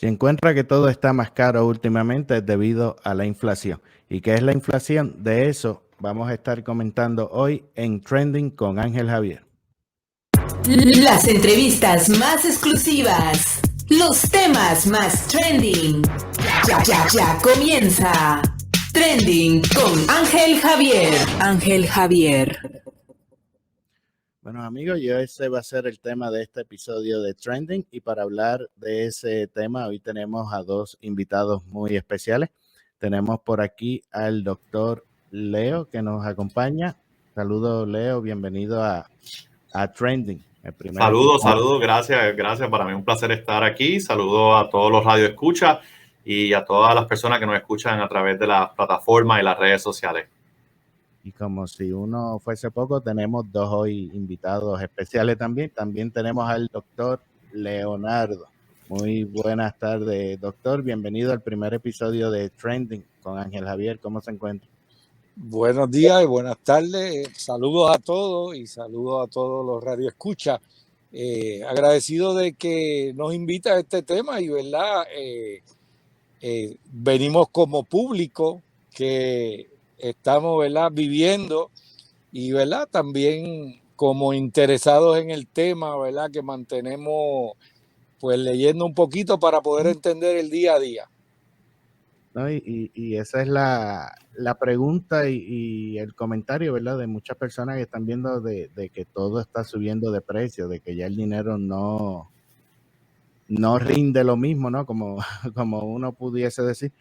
Si encuentra que todo está más caro últimamente es debido a la inflación. ¿Y qué es la inflación? De eso vamos a estar comentando hoy en Trending con Ángel Javier. Las entrevistas más exclusivas, los temas más trending. Ya comienza Trending con Ángel Javier. Ángel Javier. Bueno, amigos, ese va a ser el tema de este episodio de Trending, y para hablar de ese tema hoy tenemos a dos invitados muy especiales. Tenemos por aquí al doctor Leo que nos acompaña. Saludos, Leo, bienvenido a Trending. Saludos, gracias. Para mí un placer estar aquí. Saludos a todos los radioescuchas y a todas las personas que nos escuchan a través de las plataformas y las redes sociales. Y como si uno fuese poco, tenemos dos hoy invitados especiales también. También tenemos al doctor Leonardo. Muy buenas tardes, doctor. Bienvenido al primer episodio de Trending con Ángel Javier. ¿Cómo se encuentra? Buenos días y buenas tardes. Saludos a todos y saludos a todos los radioescuchas. Agradecido de que nos invita a este tema y, ¿verdad? Venimos como público que estamos, ¿verdad?, viviendo y, ¿verdad?, también como interesados en el tema, ¿verdad?, que mantenemos pues leyendo un poquito para poder entender el día a día. ¿No? Y esa es la pregunta y el comentario, ¿verdad?, de muchas personas que están viendo de que todo está subiendo de precio, de que ya el dinero no rinde lo mismo, ¿no? Como uno pudiese decir.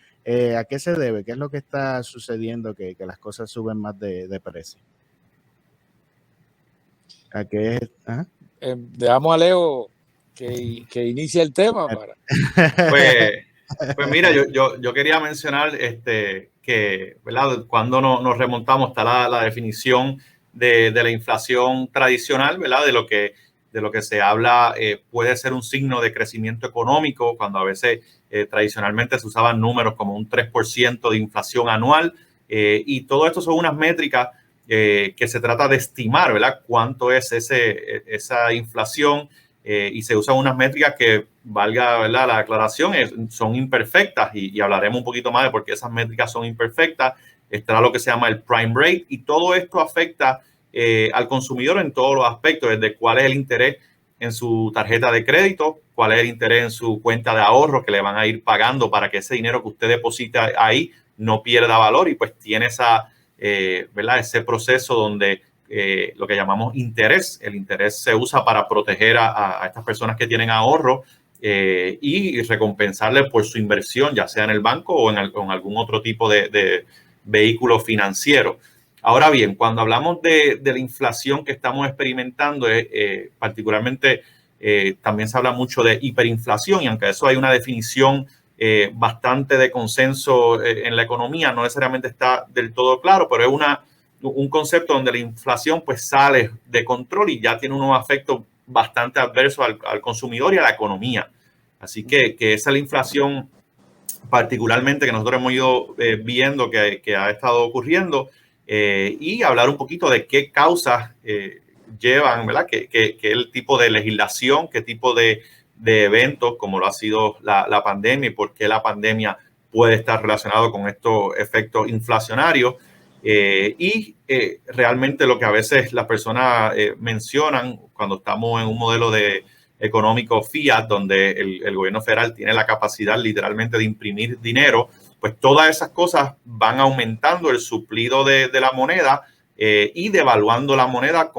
¿A qué se debe? ¿Qué es lo que está sucediendo que las cosas suben más de precio? ¿A qué es? ¿Ah? Dejamos a Leo que inicie el tema. Pues mira, yo quería mencionar que, ¿verdad?, cuando nos remontamos está la definición de la inflación tradicional, ¿verdad?, de lo que se habla puede ser un signo de crecimiento económico, cuando a veces tradicionalmente se usaban números como un 3% de inflación anual, y todo esto son unas métricas que se trata de estimar, ¿verdad?, cuánto es esa inflación, y se usan unas métricas que, valga, ¿verdad?, la aclaración, son imperfectas, y hablaremos un poquito más de por qué esas métricas son imperfectas. Está lo que se llama el prime rate, y todo esto afecta al consumidor en todos los aspectos, desde cuál es el interés en su tarjeta de crédito, cuál es el interés en su cuenta de ahorro que le van a ir pagando para que ese dinero que usted deposita ahí no pierda valor, y pues tiene ¿verdad?, ese proceso donde lo que llamamos interés. El interés se usa para proteger a estas personas que tienen ahorro y recompensarles por su inversión, ya sea en el banco o en algún otro tipo de vehículo financiero. Ahora bien, cuando hablamos de la inflación que estamos experimentando, particularmente también se habla mucho de hiperinflación, y aunque eso hay una definición bastante de consenso en la economía, no necesariamente está del todo claro, pero es un concepto donde la inflación pues sale de control y ya tiene unos efectos bastante adversos al consumidor y a la economía. Así que esa es la inflación particularmente que nosotros hemos ido viendo que ha estado ocurriendo, y hablar un poquito de qué causas llevan, ¿verdad?, que el tipo de legislación, qué tipo de eventos, como lo ha sido la pandemia, y por qué la pandemia puede estar relacionado con estos efectos inflacionarios. Realmente lo que a veces las personas mencionan cuando estamos en un modelo económico fiat, donde el gobierno federal tiene la capacidad literalmente de imprimir dinero, pues todas esas cosas van aumentando el suplido de la moneda y devaluando la moneda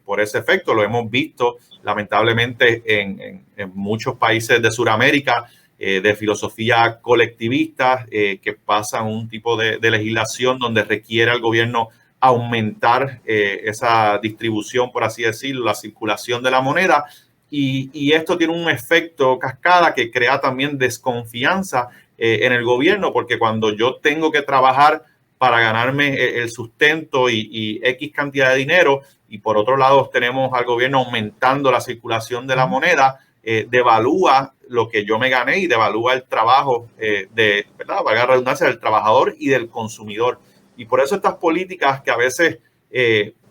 por ese efecto. Lo hemos visto lamentablemente en muchos países de Sudamérica, de filosofía colectivista, que pasan un tipo de legislación donde requiere al gobierno aumentar esa distribución, por así decirlo, la circulación de la moneda, y esto tiene un efecto cascada que crea también desconfianza en el gobierno, porque cuando yo tengo que trabajar para ganarme el sustento y X cantidad de dinero, y por otro lado tenemos al gobierno aumentando la circulación de la moneda, devalúa lo que yo me gané y devalúa el trabajo ¿verdad?, valga la redundancia, del trabajador y del consumidor. Y por eso estas políticas que a veces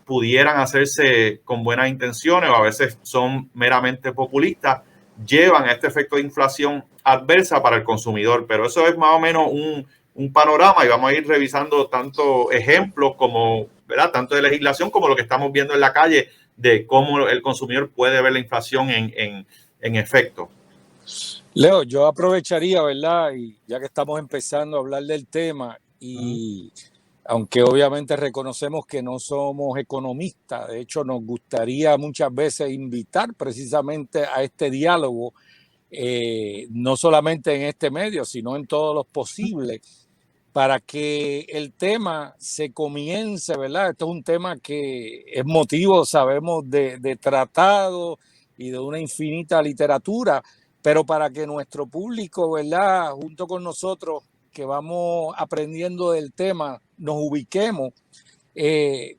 pudieran hacerse con buenas intenciones o a veces son meramente populistas, llevan a este efecto de inflación adversa para el consumidor. Pero eso es más o menos un panorama y vamos a ir revisando tanto ejemplos como, ¿verdad? Tanto de legislación como lo que estamos viendo en la calle de cómo el consumidor puede ver la inflación en efecto. Leo, yo aprovecharía, ¿verdad? Y ya que estamos empezando a hablar del tema y aunque obviamente reconocemos que no somos economistas, de hecho nos gustaría muchas veces invitar precisamente a este diálogo, no solamente en este medio, sino en todos los posibles, para que el tema se comience, ¿verdad? Esto es un tema que es motivo, sabemos, de tratado y de una infinita literatura, pero para que nuestro público, ¿verdad? Junto con nosotros, que vamos aprendiendo del tema, nos ubiquemos.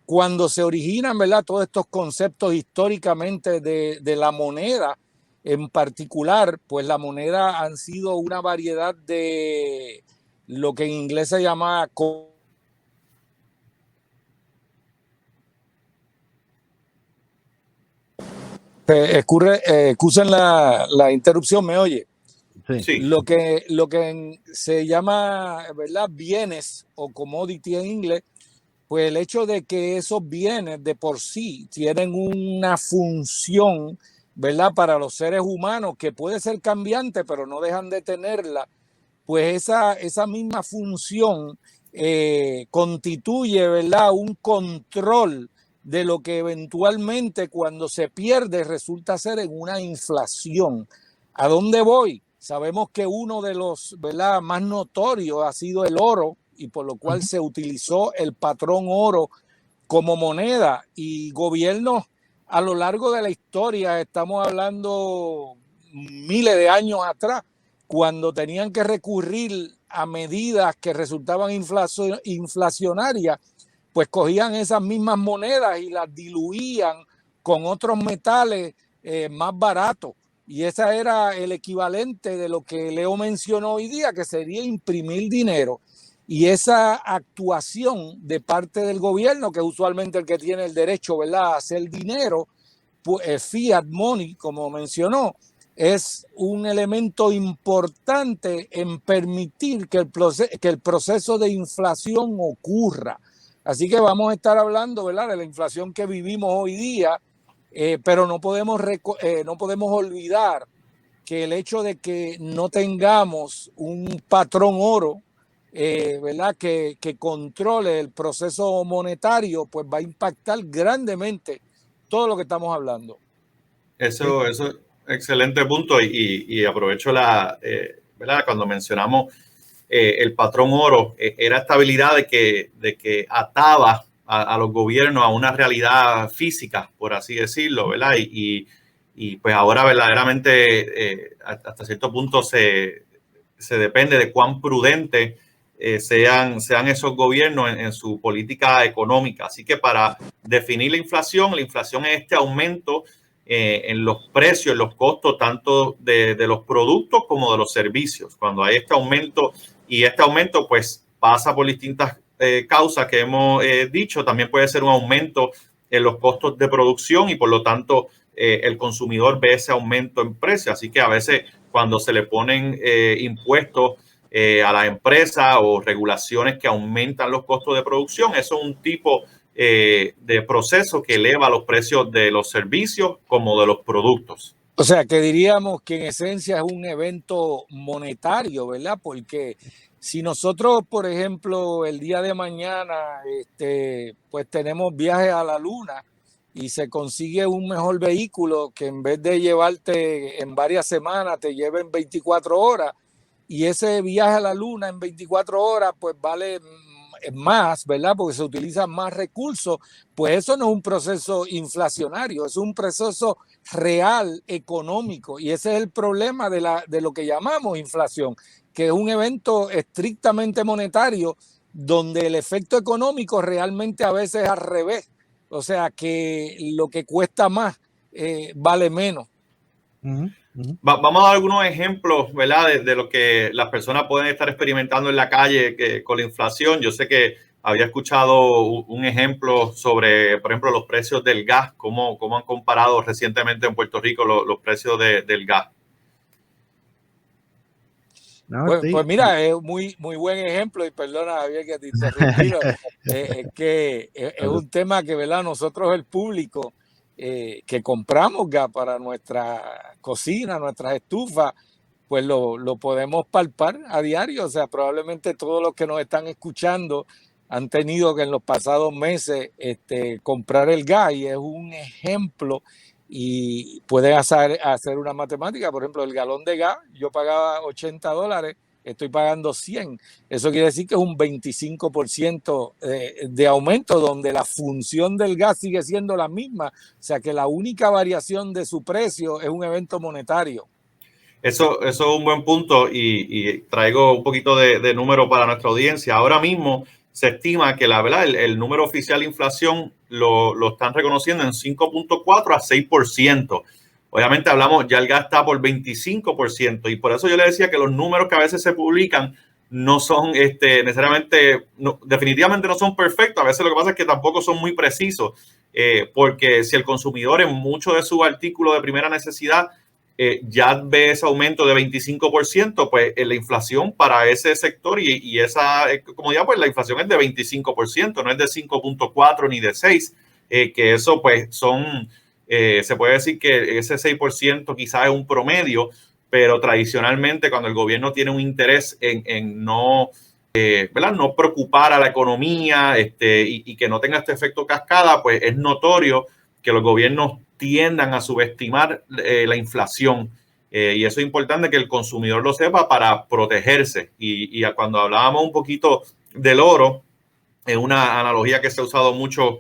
Cuando se originan, ¿verdad? Todos estos conceptos históricamente de la moneda en particular, pues la moneda han sido una variedad de lo que en inglés se llama excusen la interrupción, ¿me oye? Sí. Lo que se llama, ¿verdad? Bienes o commodity en inglés, pues el hecho de que esos bienes de por sí tienen una función, ¿verdad? Para los seres humanos que puede ser cambiante, pero no dejan de tenerla, pues esa misma función constituye, ¿verdad? Un control de lo que eventualmente cuando se pierde resulta ser en una inflación. ¿A dónde voy? Sabemos que uno de los, ¿verdad?, más notorios ha sido el oro y por lo cual se utilizó el patrón oro como moneda y gobiernos a lo largo de la historia, estamos hablando miles de años atrás, cuando tenían que recurrir a medidas que resultaban inflacionarias, pues cogían esas mismas monedas y las diluían con otros metales más baratos. Y ese era el equivalente de lo que Leo mencionó hoy día, que sería imprimir dinero. Y esa actuación de parte del gobierno, que es usualmente el que tiene el derecho, ¿verdad?, a hacer dinero, pues, fiat money, como mencionó, es un elemento importante en permitir que el proceso de inflación ocurra. Así que vamos a estar hablando, ¿verdad?, de la inflación que vivimos hoy día, pero no podemos olvidar que el hecho de que no tengamos un patrón oro, ¿verdad?, que controle el proceso monetario, pues va a impactar grandemente todo lo que estamos hablando. Eso excelente punto y aprovecho ¿verdad? Cuando mencionamos el patrón oro, era esta habilidad de que ataba a los gobiernos a una realidad física, por así decirlo, ¿verdad? Y pues ahora verdaderamente hasta cierto punto se depende de cuán prudente sean esos gobiernos en su política económica. Así que para definir la inflación es este aumento en los precios, en los costos, tanto de los productos como de los servicios. Cuando hay este aumento, y este aumento pues pasa por distintas causas que hemos dicho, también puede ser un aumento en los costos de producción y por lo tanto el consumidor ve ese aumento en precio. Así que a veces cuando se le ponen impuestos a la empresa o regulaciones que aumentan los costos de producción, eso es un tipo de proceso que eleva los precios de los servicios como de los productos. O sea, que diríamos que en esencia es un evento monetario, ¿verdad? Porque si nosotros, por ejemplo, el día de mañana, pues tenemos viaje a la luna y se consigue un mejor vehículo que en vez de llevarte en varias semanas, te lleve en 24 horas, y ese viaje a la luna en 24 horas, pues vale más, ¿verdad? Porque se utilizan más recursos, pues eso no es un proceso inflacionario, es un proceso real económico, y ese es el problema de lo que llamamos inflación, que es un evento estrictamente monetario donde el efecto económico realmente a veces es al revés, o sea que lo que cuesta más vale menos. Vamos a dar algunos ejemplos, ¿verdad?, de lo que las personas pueden estar experimentando en la calle con la inflación. Yo sé que había escuchado un ejemplo sobre, por ejemplo, los precios del gas, cómo han comparado recientemente en Puerto Rico los precios del gas. No, Pues mira, es muy buen ejemplo, y perdona, Javier, que te he interrumpido. Es que es un tema que, ¿verdad? Nosotros, el público, que compramos gas para nuestra cocina, nuestras estufas, pues lo podemos palpar a diario. O sea, probablemente todos los que nos están escuchando han tenido que en los pasados meses comprar el gas, y es un ejemplo, y pueden hacer una matemática. Por ejemplo, el galón de gas, yo pagaba $80, estoy pagando 100. Eso quiere decir que es un 25% de aumento, donde la función del gas sigue siendo la misma. O sea que la única variación de su precio es un evento monetario. Eso es un buen punto, y traigo un poquito de número para nuestra audiencia. Ahora mismo se estima que la verdad el número oficial de inflación lo están reconociendo en 5.4 a 6%. Obviamente hablamos, ya el gas está por 25%, y por eso yo le decía que los números que a veces se publican no son necesariamente, no, definitivamente no son perfectos. A veces lo que pasa es que tampoco son muy precisos, porque si el consumidor en muchos de sus artículos de primera necesidad ya ve ese aumento de 25%, pues la inflación para ese sector y esa comunidad, pues la inflación es de 25%, no es de 5.4 ni de 6, que eso pues son, se puede decir que ese 6% quizás es un promedio, pero tradicionalmente cuando el gobierno tiene un interés en no, ¿verdad? No preocupar a la economía, y que no tenga este efecto cascada, pues es notorio que los gobiernos tiendan a subestimar la inflación. Y eso es importante que el consumidor lo sepa para protegerse. Y cuando hablábamos un poquito del oro, es una analogía que se ha usado mucho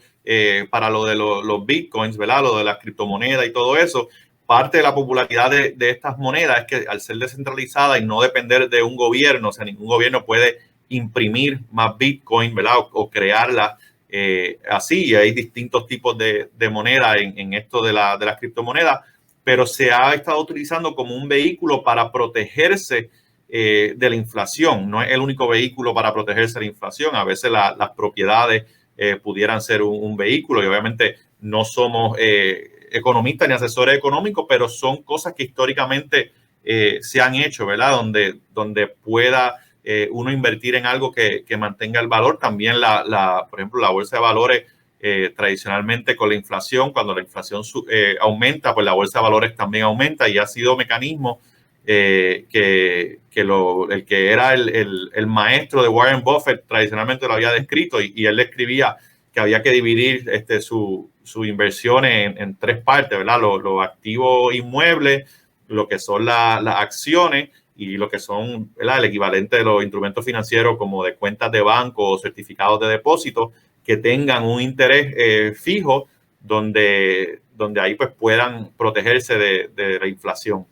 para lo de los bitcoins, ¿verdad? Lo de las criptomonedas y todo eso. Parte de la popularidad de estas monedas es que al ser descentralizada y no depender de un gobierno, o sea, ningún gobierno puede imprimir más bitcoin, ¿verdad? O crearla. Así, hay distintos tipos de moneda en esto de las criptomonedas, pero se ha estado utilizando como un vehículo para protegerse de la inflación. No es el único vehículo para protegerse de la inflación. A veces las propiedades pudieran ser un vehículo, y obviamente no somos economistas ni asesores económicos, pero son cosas que históricamente se han hecho, ¿verdad? Donde pueda uno invertir en algo que mantenga el valor. También por ejemplo, la bolsa de valores, tradicionalmente con la inflación, cuando la inflación aumenta, pues la bolsa de valores también aumenta, y ha sido mecanismo el que era el maestro de Warren Buffett tradicionalmente lo había descrito, y él escribía que había que dividir su inversión en tres partes, ¿verdad? Los activos inmuebles, lo que son las acciones, y lo que son, ¿verdad?, el equivalente de los instrumentos financieros como de cuentas de banco o certificados de depósito que tengan un interés fijo, donde ahí pues puedan protegerse de la inflación.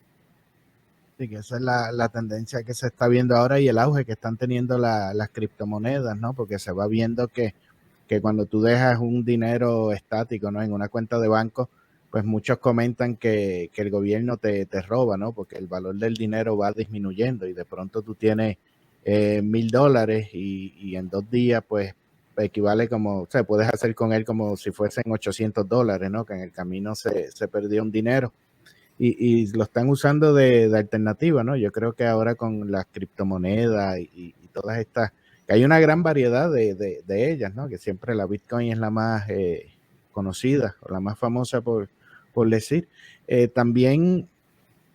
Sí, que esa es la tendencia que se está viendo ahora, y el auge que están teniendo las criptomonedas, ¿no? Porque se va viendo que cuando tú dejas un dinero estático, ¿no?, en una cuenta de banco, pues muchos comentan que el gobierno te roba, ¿no? Porque el valor del dinero va disminuyendo, y de pronto tú tienes $1,000 y en 2 días, pues equivale como, o sea, puedes hacer con él como si fuesen $800, ¿no? Que en el camino se perdió un dinero. Y lo están usando de alternativa, ¿no? Yo creo que ahora con las criptomonedas y todas estas, que hay una gran variedad de ellas, ¿no? Que siempre la Bitcoin es la más conocida o la más famosa por decir. También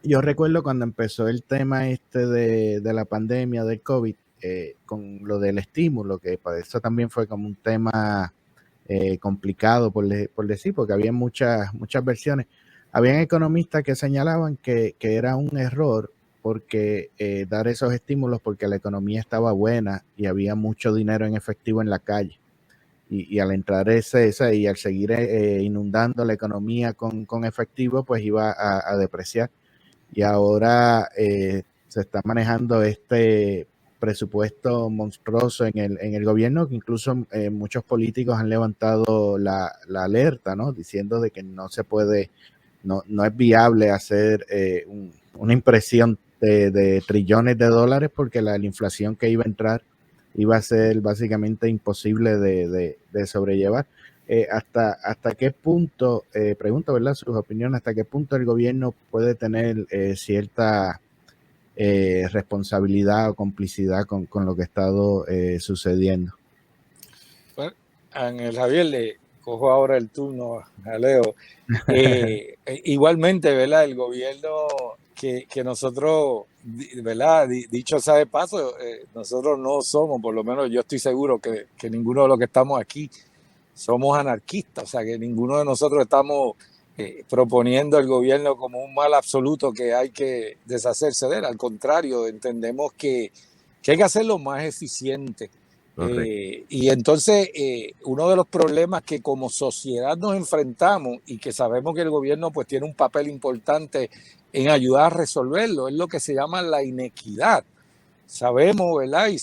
yo recuerdo cuando empezó el tema de la pandemia del COVID, con lo del estímulo, que para eso también fue como un tema complicado por decir, porque había muchas versiones. Habían economistas que señalaban que era un error porque dar esos estímulos, porque la economía estaba buena y había mucho dinero en efectivo en la calle. Y al entrar y al seguir inundando la economía con efectivo, pues iba a depreciar. Y ahora se está manejando este presupuesto monstruoso en el gobierno, que incluso muchos políticos han levantado la alerta, ¿no? Diciendo de que no se puede, no es viable hacer una impresión de trillones de dólares, porque la inflación que iba a entrar iba a ser básicamente imposible de sobrellevar. ¿Hasta qué punto, pregunto, ¿verdad?, sus opiniones, hasta qué punto el gobierno puede tener cierta responsabilidad o complicidad con lo que ha estado sucediendo. Bueno, Ángel Javier, le cojo ahora el turno a Leo. Igualmente, ¿verdad? El gobierno que nosotros, ¿verdad? Dicho sea de paso, nosotros no somos, por lo menos yo estoy seguro que ninguno de los que estamos aquí somos anarquistas, o sea, que ninguno de nosotros estamos proponiendo al gobierno como un mal absoluto que hay que deshacerse de él. Al contrario, entendemos que hay que hacerlo más eficiente. Y entonces uno de los problemas que como sociedad nos enfrentamos y que sabemos que el gobierno pues tiene un papel importante en ayudar a resolverlo es lo que se llama la inequidad. Sabemos, ¿verdad? Y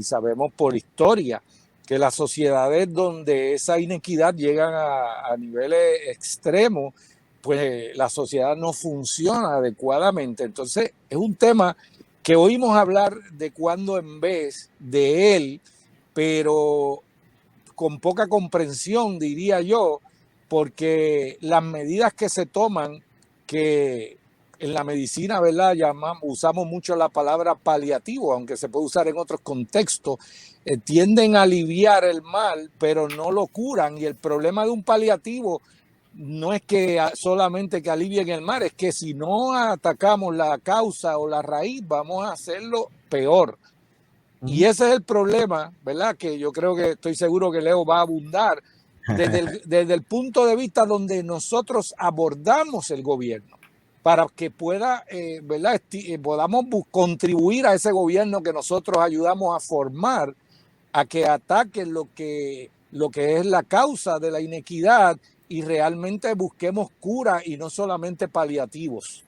sabemos por historia que las sociedades donde esa inequidad llega a niveles extremos, pues la sociedad no funciona adecuadamente. Entonces es un tema que oímos hablar de cuando en vez de él, pero con poca comprensión, diría yo, porque las medidas que se toman, que en la medicina, ¿verdad? Usamos mucho la palabra paliativo, aunque se puede usar en otros contextos, tienden a aliviar el mal, pero no lo curan. Y el problema de un paliativo no es que solamente que alivien el mal, es que si no atacamos la causa o la raíz, vamos a hacerlo peor. Y ese es el problema, ¿verdad? Que yo creo que estoy seguro que Leo va a abundar desde el punto de vista donde nosotros abordamos el gobierno para que pueda, ¿verdad? Podamos contribuir a ese gobierno que nosotros ayudamos a formar, a que ataque lo que es la causa de la inequidad y realmente busquemos cura y no solamente paliativos.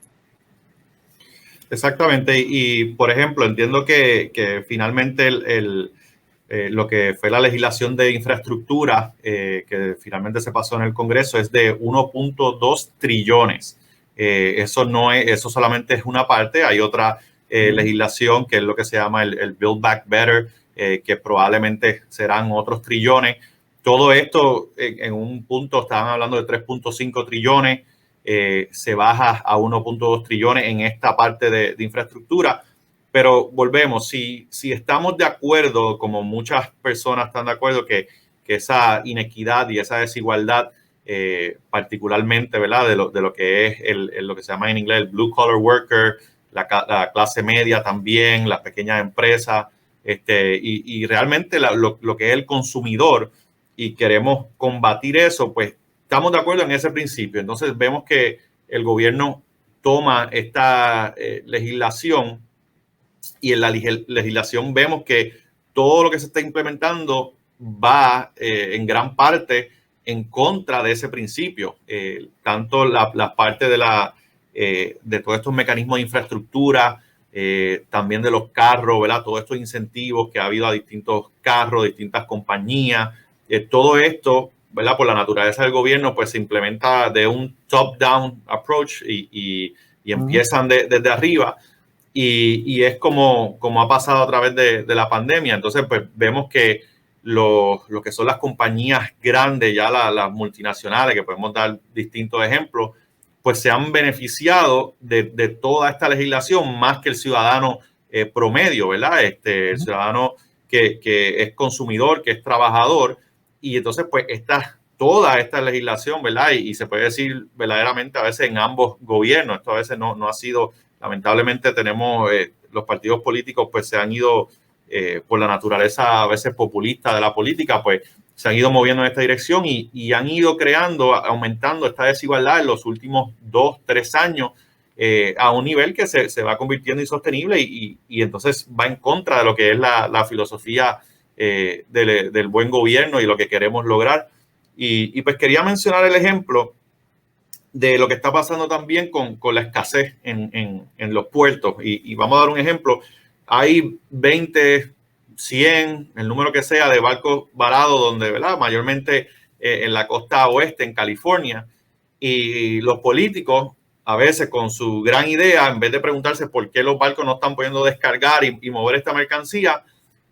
Exactamente, y por ejemplo, entiendo que finalmente lo que fue la legislación de infraestructura que finalmente se pasó en el Congreso es de 1.2 trillones. Eso solamente es una parte, hay otra legislación que es lo que se llama el Build Back Better, que probablemente serán otros trillones. Todo esto en un punto estaban hablando de 3.5 trillones. Se baja a 1.2 trillones en esta parte de infraestructura, pero volvemos, si estamos de acuerdo, como muchas personas están de acuerdo, que esa inequidad y esa desigualdad, particularmente, ¿verdad? de lo que es lo que se llama en inglés el blue collar worker, la clase media también, las pequeñas empresas, y realmente lo que es el consumidor, y queremos combatir eso, pues estamos de acuerdo en ese principio. Entonces vemos que el gobierno toma esta legislación y en la legislación vemos que todo lo que se está implementando va en gran parte en contra de ese principio. Tanto la parte de todos estos mecanismos de infraestructura, también de los carros, ¿verdad? Todos estos incentivos que ha habido a distintos carros, distintas compañías, todo esto, ¿verdad? Por la naturaleza del gobierno, pues se implementa de un top-down approach y empiezan desde arriba. Y es como ha pasado a través de la pandemia. Entonces, pues vemos que lo que son las compañías grandes, ya las multinacionales, que podemos dar distintos ejemplos, pues se han beneficiado de toda esta legislación más que el ciudadano promedio, ¿verdad? El ciudadano que es consumidor, que es trabajador. Y entonces, pues, toda esta legislación, ¿verdad? Y se puede decir verdaderamente a veces en ambos gobiernos. Esto a veces no ha sido, lamentablemente tenemos, los partidos políticos pues se han ido, por la naturaleza a veces populista de la política, pues se han ido moviendo en esta dirección y han ido aumentando esta desigualdad en los últimos 2-3 años a un nivel que se va convirtiendo insostenible y entonces va en contra de lo que es la filosofía del buen gobierno y lo que queremos lograr. Y pues quería mencionar el ejemplo de lo que está pasando también con la escasez en los puertos. Y vamos a dar un ejemplo. Hay 20, 100, el número que sea, de barcos varados donde, ¿verdad? Mayormente en la costa oeste, en California. Y los políticos, a veces con su gran idea, en vez de preguntarse por qué los barcos no están pudiendo descargar y mover esta mercancía,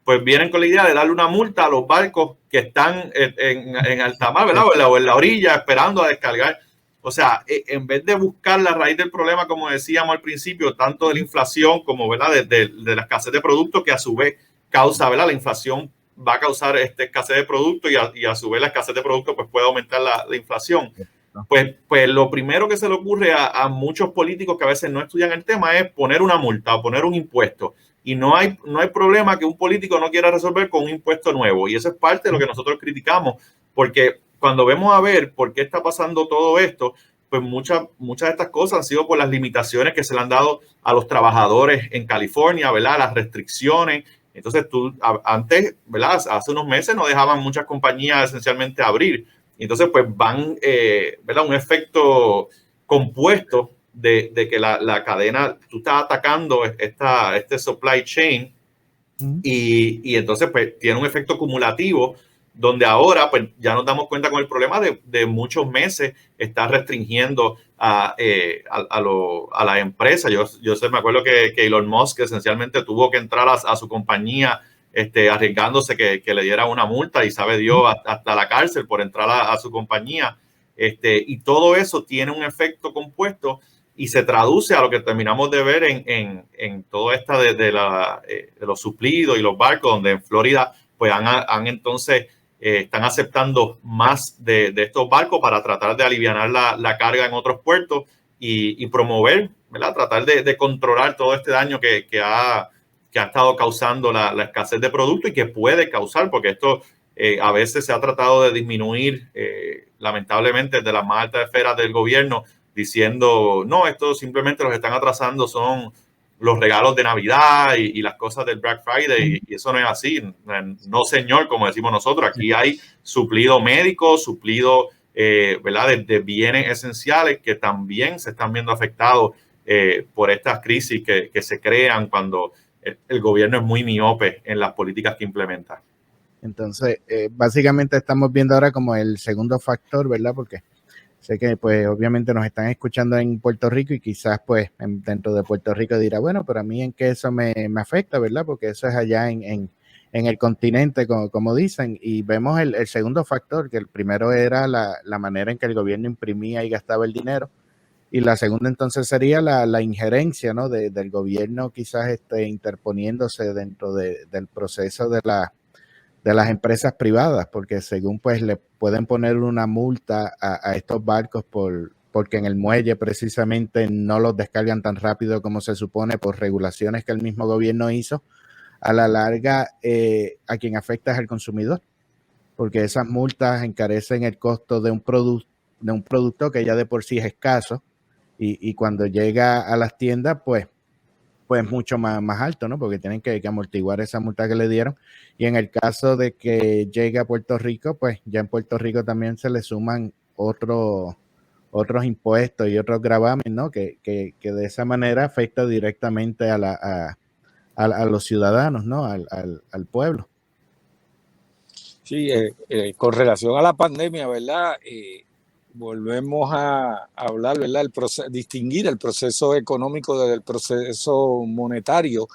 pues vienen con la idea de darle una multa a los barcos que están en alta mar, ¿verdad? O en la orilla esperando a descargar. O sea, en vez de buscar la raíz del problema, como decíamos al principio, tanto de la inflación como, ¿verdad?, de la escasez de productos, que a su vez causa, ¿verdad?, la inflación va a causar escasez de productos y a su vez la escasez de productos pues puede aumentar la inflación. Pues lo primero que se le ocurre a muchos políticos que a veces no estudian el tema es poner una multa o poner un impuesto. Y no hay problema que un político no quiera resolver con un impuesto nuevo. Y eso es parte de lo que nosotros criticamos, porque cuando vemos a ver por qué está pasando todo esto, pues muchas de estas cosas han sido por las limitaciones que se le han dado a los trabajadores en California, ¿verdad? Las restricciones. Entonces antes, ¿verdad?, hace unos meses no dejaban muchas compañías esencialmente abrir. Entonces, pues van, ¿verdad?, un efecto compuesto de que la cadena, tú estás atacando este supply chain y entonces pues tiene un efecto acumulativo donde ahora pues ya nos damos cuenta con el problema de muchos meses está restringiendo a la empresa. Yo me acuerdo que Elon Musk esencialmente tuvo que entrar a su compañía arriesgándose que le diera una multa y sabe Dios hasta la cárcel por entrar a su compañía. Y todo eso tiene un efecto compuesto y se traduce a lo que terminamos de ver en todo esto de los suplidos y los barcos, donde en Florida pues han entonces están aceptando más de estos barcos para tratar de aliviar la carga en otros puertos y promover, ¿verdad?, tratar de controlar todo este daño que ha estado causando la escasez de productos y que puede causar, porque esto a veces se ha tratado de disminuir, lamentablemente, desde las más altas esferas del gobierno, diciendo, no, esto simplemente los están atrasando, son los regalos de Navidad y las cosas del Black Friday, y eso no es así. No, señor, como decimos nosotros, aquí hay suplido médico, suplido, ¿verdad?, de bienes esenciales que también se están viendo afectados por estas crisis que se crean cuando el gobierno es muy miope en las políticas que implementa. Entonces, básicamente estamos viendo ahora como el segundo factor, ¿verdad? Porque sé que pues obviamente nos están escuchando en Puerto Rico y quizás pues dentro de Puerto Rico dirá, bueno, pero a mí en qué eso me afecta, ¿verdad? Porque eso es allá en el continente, como dicen, y vemos el segundo factor, que el primero era la manera en que el gobierno imprimía y gastaba el dinero, y la segunda entonces sería la injerencia, ¿no?, del gobierno quizás interponiéndose dentro del proceso de las empresas privadas, porque según pues le pueden poner una multa a estos barcos porque en el muelle precisamente no los descargan tan rápido como se supone por regulaciones que el mismo gobierno hizo, a la larga a quien afecta es al consumidor, porque esas multas encarecen el costo de un producto que ya de por sí es escaso y cuando llega a las tiendas pues mucho más alto, ¿no? Porque tienen que amortiguar esa multa que le dieron. Y en el caso de que llegue a Puerto Rico, pues ya en Puerto Rico también se le suman otros impuestos y otros gravamen, ¿no? Que de esa manera afecta directamente a los ciudadanos, ¿no? Al pueblo. Sí, con relación a la pandemia, ¿verdad? Volvemos a hablar, ¿verdad? Distinguir el proceso económico del proceso monetario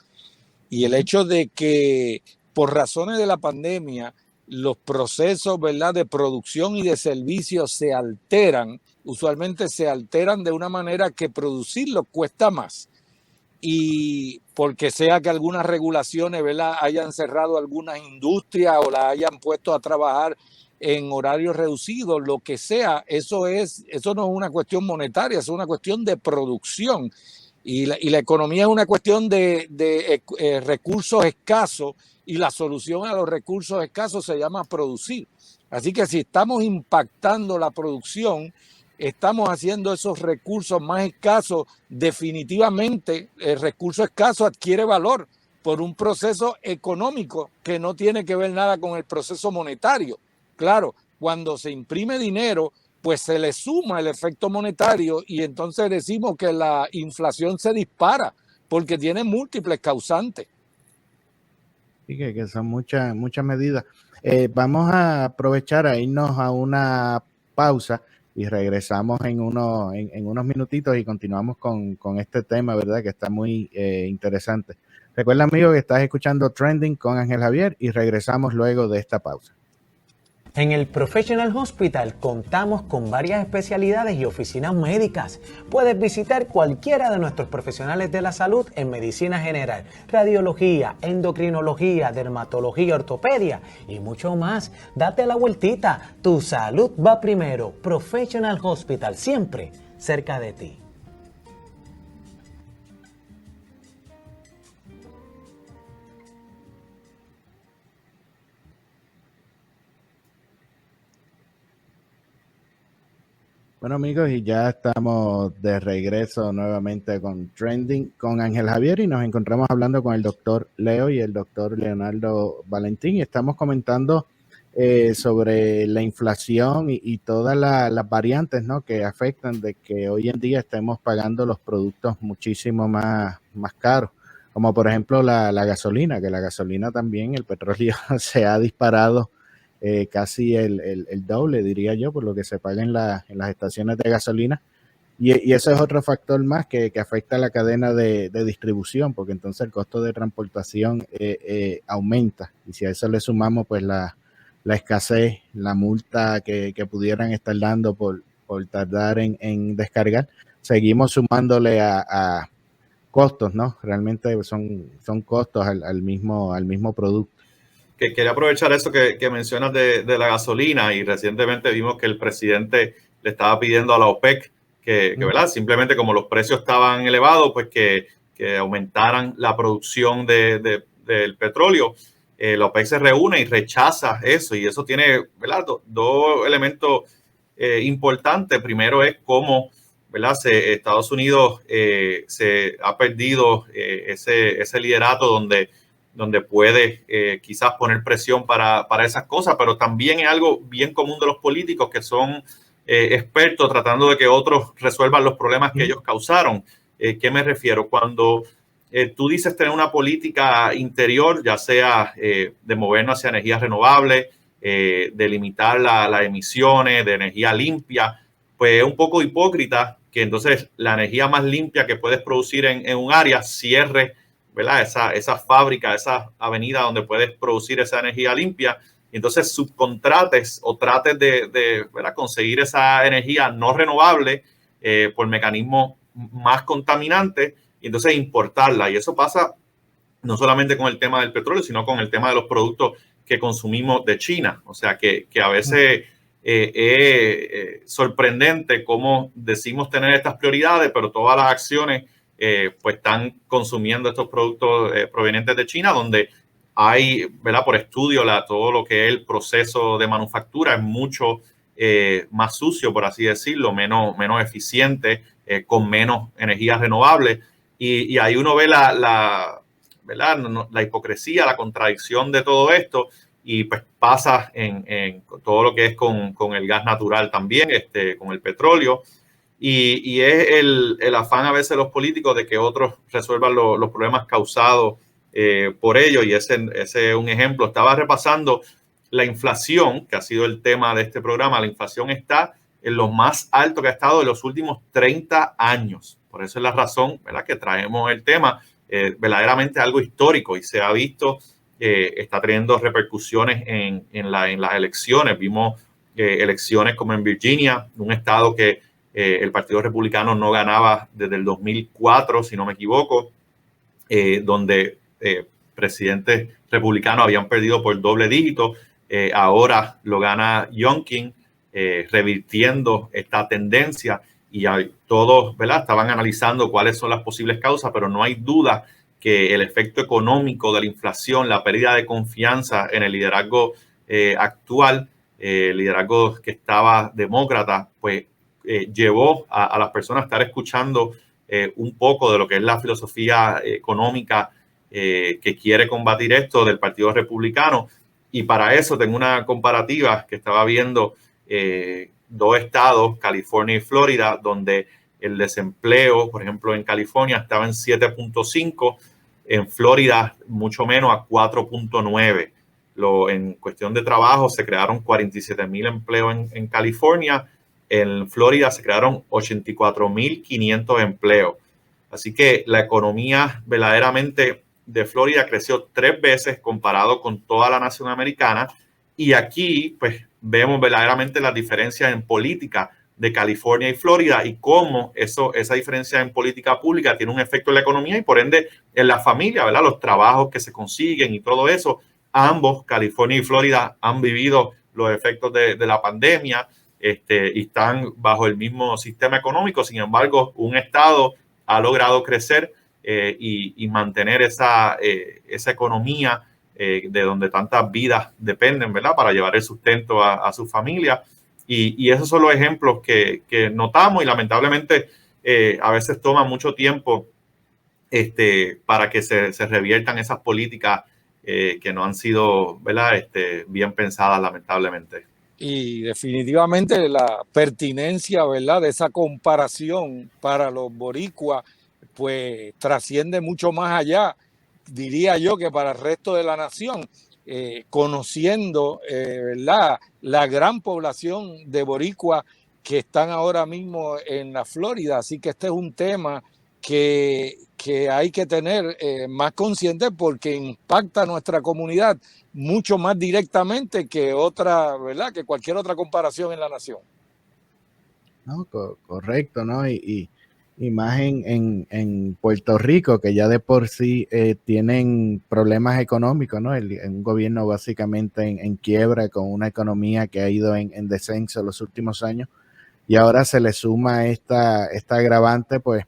y el hecho de que por razones de la pandemia los procesos, ¿verdad?, de producción y de servicios se alteran, usualmente se alteran de una manera que producirlos cuesta más. Y porque sea que algunas regulaciones, ¿verdad?, hayan cerrado algunas industrias o las hayan puesto a trabajar en horarios reducidos, lo que sea, eso no es una cuestión monetaria, es una cuestión de producción. Y la economía es una cuestión de recursos escasos, y la solución a los recursos escasos se llama producir. Así que si estamos impactando la producción, estamos haciendo esos recursos más escasos. Definitivamente el recurso escaso adquiere valor por un proceso económico que no tiene que ver nada con el proceso monetario. Claro, cuando se imprime dinero, pues se le suma el efecto monetario y entonces decimos que la inflación se dispara porque tiene múltiples causantes. Sí, que son muchas medidas. Vamos a aprovechar a irnos a una pausa y regresamos en unos minutitos y continuamos con este tema, ¿verdad?, que está muy interesante. Recuerda, amigo, que estás escuchando Trending con Ángel Javier y regresamos luego de esta pausa. En el Professional Hospital contamos con varias especialidades y oficinas médicas. Puedes visitar cualquiera de nuestros profesionales de la salud en medicina general, radiología, endocrinología, dermatología, ortopedia y mucho más. Date la vueltita. Tu salud va primero. Professional Hospital, siempre cerca de ti. Bueno, amigos, y ya estamos de regreso nuevamente con Trending con Ángel Javier y nos encontramos hablando con el doctor Leo y el doctor Leonardo Valentín y estamos comentando sobre la inflación y todas las variantes, ¿no?, que afectan de que hoy en día estemos pagando los productos muchísimo más caros, como por ejemplo la gasolina, que la gasolina también, el petróleo se ha disparado casi el doble, diría yo, por lo que se paga en las estaciones de gasolina. Y eso es otro factor más que afecta a la cadena de distribución, porque entonces el costo de transportación aumenta. Y si a eso le sumamos pues la escasez, la multa que pudieran estar dando por tardar en descargar, seguimos sumándole a costos, ¿no? Realmente son costos al mismo producto. Que quería aprovechar eso que mencionas de la gasolina y recientemente vimos que el presidente le estaba pidiendo a la OPEC que ¿verdad? Simplemente como los precios estaban elevados, pues que aumentaran la producción del petróleo. La OPEC se reúne y rechaza eso y eso tiene, ¿verdad?, dos elementos importantes. Primero es cómo, ¿verdad?, Estados Unidos se ha perdido ese liderato donde puede quizás poner presión para esas cosas, pero también es algo bien común de los políticos que son expertos tratando de que otros resuelvan los problemas que ellos causaron. ¿Qué me refiero? Cuando tú dices tener una política interior, ya sea de movernos hacia energías renovables, de limitar las emisiones, de energía limpia, pues es un poco hipócrita que entonces la energía más limpia que puedes producir en un área cierre, ¿verdad?, esa fábrica, esa avenida donde puedes producir esa energía limpia, y entonces subcontrates o trates de ¿verdad?, conseguir esa energía no renovable por mecanismos más contaminantes y entonces importarla. Y eso pasa no solamente con el tema del petróleo, sino con el tema de los productos que consumimos de China. O sea, que a veces es sorprendente cómo decimos tener estas prioridades, pero todas las acciones pues están consumiendo estos productos provenientes de China, donde hay, ¿verdad?, por estudio, todo lo que es el proceso de manufactura es mucho más sucio, por así decirlo, menos eficiente, con menos energías renovables. Y ahí uno ve ¿verdad?, la hipocresía, la contradicción de todo esto, y pues pasa en todo lo que es con el gas natural también, con el petróleo. Y es el afán a veces de los políticos de que otros resuelvan los problemas causados por ello, y ese es un ejemplo. Estaba repasando la inflación, que ha sido el tema de este programa. La inflación está en lo más alto que ha estado en los últimos 30 años. Por eso es la razón, ¿verdad?, que traemos el tema. Verdaderamente algo histórico y se ha visto, está teniendo repercusiones en las elecciones. Vimos elecciones como en Virginia, un estado que el Partido Republicano no ganaba desde el 2004, si no me equivoco, donde presidentes republicanos habían perdido por doble dígito. Ahora lo gana Youngkin, revirtiendo esta tendencia, y todos, ¿verdad?, estaban analizando cuáles son las posibles causas, pero no hay duda que el efecto económico de la inflación, la pérdida de confianza en el liderazgo actual, el liderazgo que estaba demócrata, pues llevó a las personas a estar escuchando un poco de lo que es la filosofía económica que quiere combatir esto del Partido Republicano. Y para eso tengo una comparativa que estaba viendo dos estados, California y Florida, donde el desempleo, por ejemplo, en California estaba en 7.5, en Florida mucho menos, a 4.9. En cuestión de trabajo se crearon 47,000 empleos en California. En Florida se crearon 84,500 empleos. Así que la economía verdaderamente de Florida creció 3 veces comparado con toda la nación americana. Y aquí, pues, vemos verdaderamente las diferencias en política de California y Florida y cómo esa diferencia en política pública tiene un efecto en la economía y por ende en la familia, ¿verdad? Los trabajos que se consiguen y todo eso. Ambos, California y Florida, han vivido los efectos de la pandemia y están bajo el mismo sistema económico. Sin embargo, un estado ha logrado crecer y mantener esa economía de donde tantas vidas dependen, ¿verdad? Para llevar el sustento a su familia. Y esos son los ejemplos que notamos y lamentablemente a veces toma mucho tiempo para que se reviertan esas políticas que no han sido, ¿verdad? Bien pensadas, lamentablemente. Y definitivamente la pertinencia, ¿verdad?, de esa comparación para los boricuas, pues trasciende mucho más allá, diría yo, que para el resto de la nación. Conociendo, ¿verdad?, la gran población de boricuas que están ahora mismo en la Florida. Así que este es un tema que hay que tener más consciente porque impacta a nuestra comunidad mucho más directamente que otra, ¿verdad?, que cualquier otra comparación en la nación. No, correcto, ¿no? Y más en Puerto Rico, que ya de por sí tienen problemas económicos, ¿no? Un gobierno básicamente en quiebra, con una economía que ha ido en descenso los últimos años, y ahora se le suma esta agravante, pues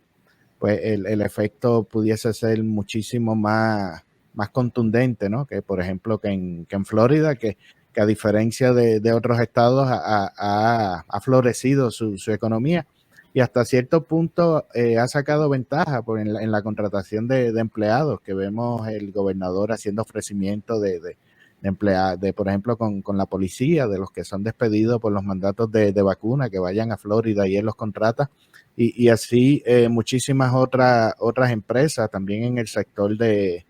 el efecto pudiese ser muchísimo más contundente, ¿no? Que por ejemplo que en Florida, que a diferencia de otros estados ha florecido su economía y hasta cierto punto ha sacado ventaja en la contratación de empleados, que vemos el gobernador haciendo ofrecimientos de empleados, por ejemplo, con la policía, de los que son despedidos por los mandatos de vacuna, que vayan a Florida y él los contrata. Y así muchísimas otras empresas, también en el sector de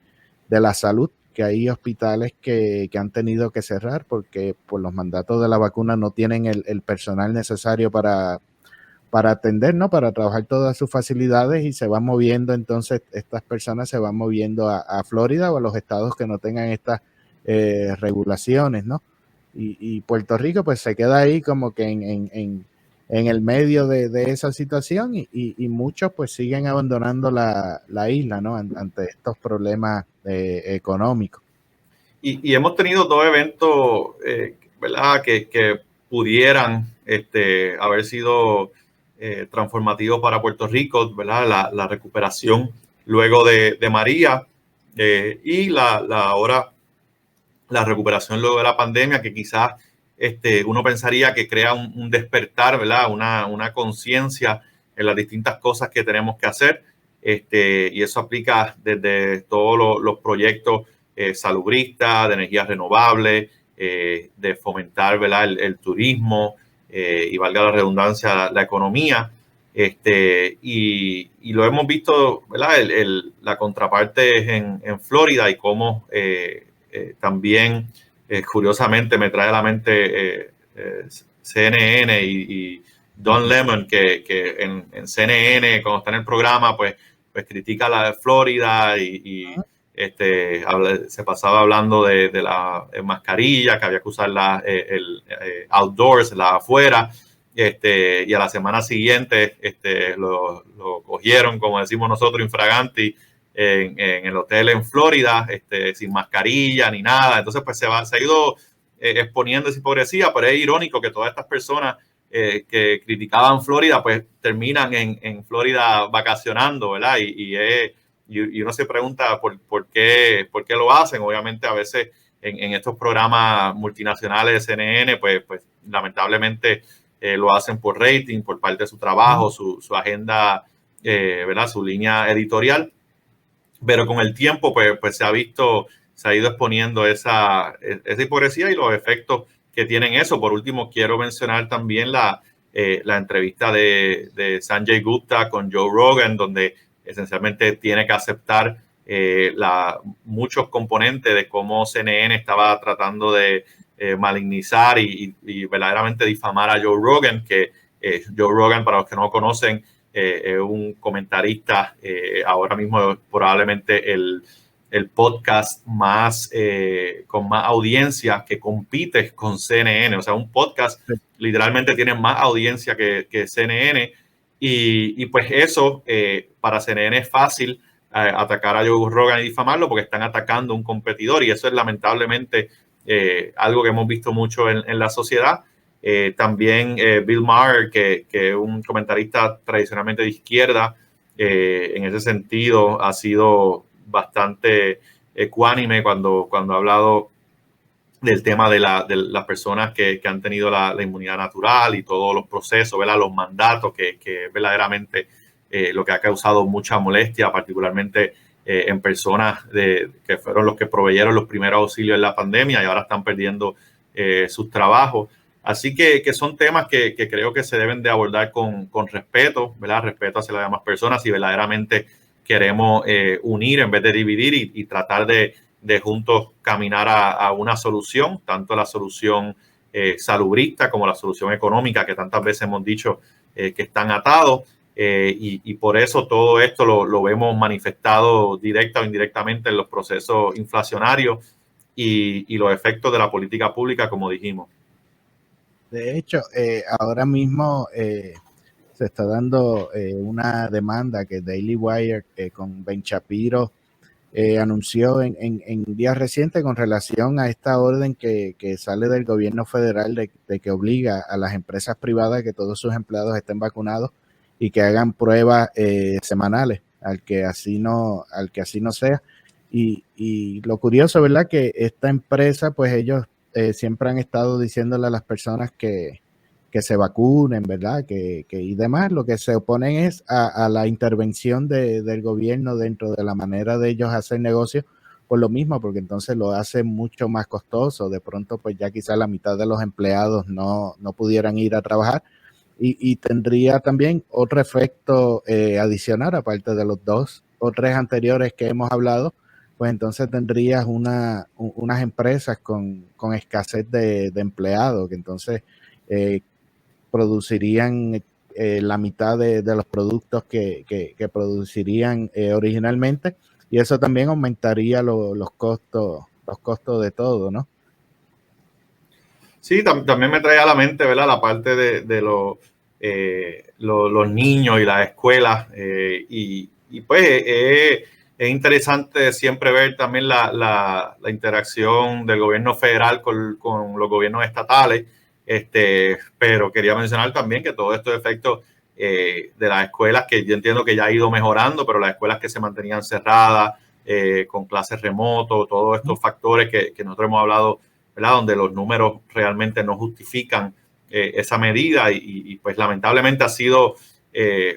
la salud, que hay hospitales que han tenido que cerrar porque por los mandatos de la vacuna no tienen el personal necesario para atender, ¿no? Para trabajar todas sus facilidades, y se van moviendo, entonces estas personas se van moviendo a Florida o a los estados que no tengan estas regulaciones, ¿no? Y Puerto Rico pues se queda ahí como que en el medio de esa situación y muchos pues siguen abandonando la isla, ¿no? Ante estos problemas económicos. Y hemos tenido dos eventos, ¿verdad? Que pudieran haber sido transformativos para Puerto Rico, ¿verdad? La recuperación luego de María y ahora la recuperación luego de la pandemia, que quizás uno pensaría que crea un despertar, ¿verdad? Una conciencia en las distintas cosas que tenemos que hacer. Y eso aplica desde todos los proyectos salubristas, de energías renovables, de fomentar, ¿verdad?, el turismo y, valga la redundancia, la economía. Y lo hemos visto, ¿verdad? La contraparte es en Florida, y cómo también, curiosamente, me trae a la mente CNN y Don Lemon, que en CNN, cuando está en el programa, pues critica la de Florida y se pasaba hablando de la mascarilla, que había que usarla outdoors, la afuera. Y a la semana siguiente lo cogieron, como decimos nosotros, infraganti en el hotel en Florida, sin mascarilla ni nada. Entonces pues se ha ido exponiendo esa hipocresía, pero es irónico que todas estas personas que criticaban Florida pues terminan en Florida vacacionando, ¿verdad? Y uno se pregunta por qué lo hacen. Obviamente a veces en estos programas multinacionales de CNN pues lamentablemente lo hacen por rating, por parte de su trabajo, su agenda, ¿verdad?, su línea editorial. Pero con el tiempo pues se ha ido exponiendo esa hipocresía y los efectos que tienen eso. Por último, quiero mencionar también la entrevista de Sanjay Gupta con Joe Rogan, donde esencialmente tiene que aceptar muchos componentes de cómo CNN estaba tratando de malignizar y verdaderamente difamar a Joe Rogan, que Joe Rogan, para los que no lo conocen, es un comentarista, ahora mismo probablemente el el podcast más con más audiencia que compite con CNN. O sea, un podcast literalmente tiene más audiencia que CNN y pues eso para CNN es fácil atacar a Joe Rogan y difamarlo porque están atacando a un competidor y eso es lamentablemente algo que hemos visto mucho en la sociedad. También Bill Maher, que es un comentarista tradicionalmente de izquierda, en ese sentido ha sido bastante ecuánime cuando ha hablado del tema de las personas que han tenido la inmunidad natural y todos los procesos, ¿verdad? Los mandatos que verdaderamente lo que ha causado mucha molestia, particularmente en personas que fueron los que proveyeron los primeros auxilios en la pandemia y ahora están perdiendo sus trabajos. Así que son temas que creo que se deben de abordar con respeto, ¿verdad? Respeto hacia las demás personas y verdaderamente queremos unir en vez de dividir y tratar de juntos caminar a una solución, tanto la solución salubrista como la solución económica que tantas veces hemos dicho que están atados. Y por eso todo esto lo vemos manifestado directa o indirectamente en los procesos inflacionarios y los efectos de la política pública, como dijimos. De hecho, ahora mismo se está dando una demanda que Daily Wire con Ben Shapiro anunció en días recientes con relación a esta orden que sale del gobierno federal de que obliga a las empresas privadas que todos sus empleados estén vacunados y que hagan pruebas semanales al que así no sea. Y lo curioso, ¿verdad? Que esta empresa, pues ellos siempre han estado diciéndole a las personas que se vacunen, ¿verdad? Y demás, lo que se oponen es a la intervención del gobierno dentro de la manera de ellos hacer negocio, por lo mismo, porque entonces lo hace mucho más costoso. De pronto, pues ya quizá la mitad de los empleados no pudieran ir a trabajar y tendría también otro efecto adicional, aparte de los 2 o 3 anteriores que hemos hablado, pues entonces tendrías unas empresas con escasez de empleados, que entonces producirían la mitad de los productos que producirían originalmente, y eso también aumentaría los costos de todo, ¿no? Sí, también me trae a la mente, ¿verdad? La parte de los niños y las escuelas y pues es interesante siempre ver también la interacción del gobierno federal con los gobiernos estatales, pero quería mencionar también que todos estos efectos de las escuelas, que yo entiendo que ya ha ido mejorando, pero las escuelas que se mantenían cerradas, con clases remotos, todos estos factores que nosotros hemos hablado, ¿verdad? Donde los números realmente no justifican esa medida y pues lamentablemente ha sido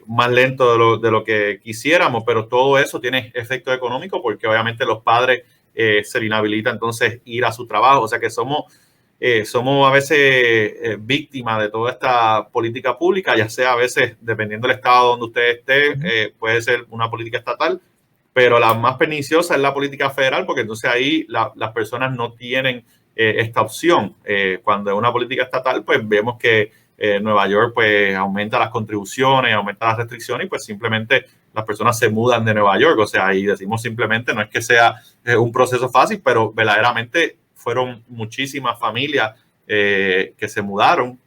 más lento de lo que quisiéramos, pero todo eso tiene efecto económico porque obviamente los padres se le inhabilita entonces ir a su trabajo, o sea que somos a veces víctimas de toda esta política pública, ya sea a veces, dependiendo del estado donde usted esté, puede ser una política estatal, pero la más perniciosa es la política federal, porque entonces ahí las personas no tienen esta opción. Cuando es una política estatal, pues vemos que Nueva York pues aumenta las contribuciones, aumenta las restricciones y pues simplemente las personas se mudan de Nueva York. O sea, y decimos simplemente, no es que sea un proceso fácil, pero verdaderamente fueron muchísimas familias que se mudaron